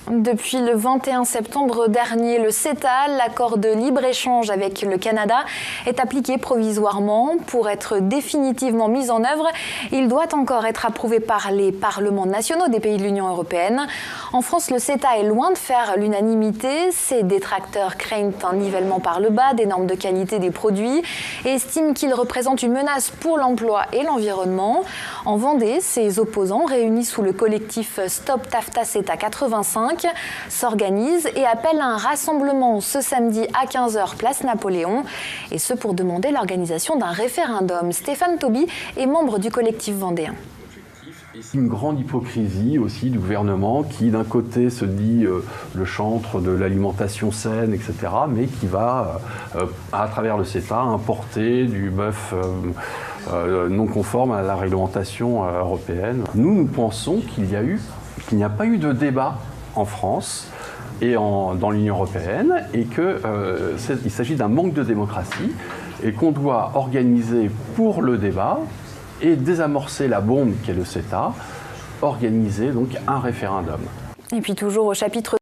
Depuis le 21 septembre dernier, le CETA, l'accord de libre-échange avec le Canada, est appliqué provisoirement. Pour être définitivement mis en œuvre, il doit encore être approuvé par les parlements nationaux des pays de l'Union européenne. En France, le CETA est loin de faire l'unanimité. Ses détracteurs craignent un nivellement par le bas des normes de qualité des produits et estiment qu'il représente une menace pour l'emploi et l'environnement. En Vendée, ses opposants, réunis sous le collectif Stop TAFTA CETA 85, s'organisent et appellent à un rassemblement ce samedi à 15h place Napoléon, et ce pour demander l'organisation d'un référendum. Stéphane Tauby est membre du collectif vendéen. Une grande hypocrisie aussi du gouvernement qui d'un côté se dit le chantre de l'alimentation saine, etc., mais qui va, à travers le CETA, importer du bœuf non conforme à la réglementation européenne. Nous pensons qu'il n'y a pas eu de débat en France et dans l'Union européenne, et qu'il s'agit d'un manque de démocratie et qu'on doit organiser pour le débat et désamorcer la bombe qu'est le CETA, organiser donc un référendum. Et puis toujours au chapitre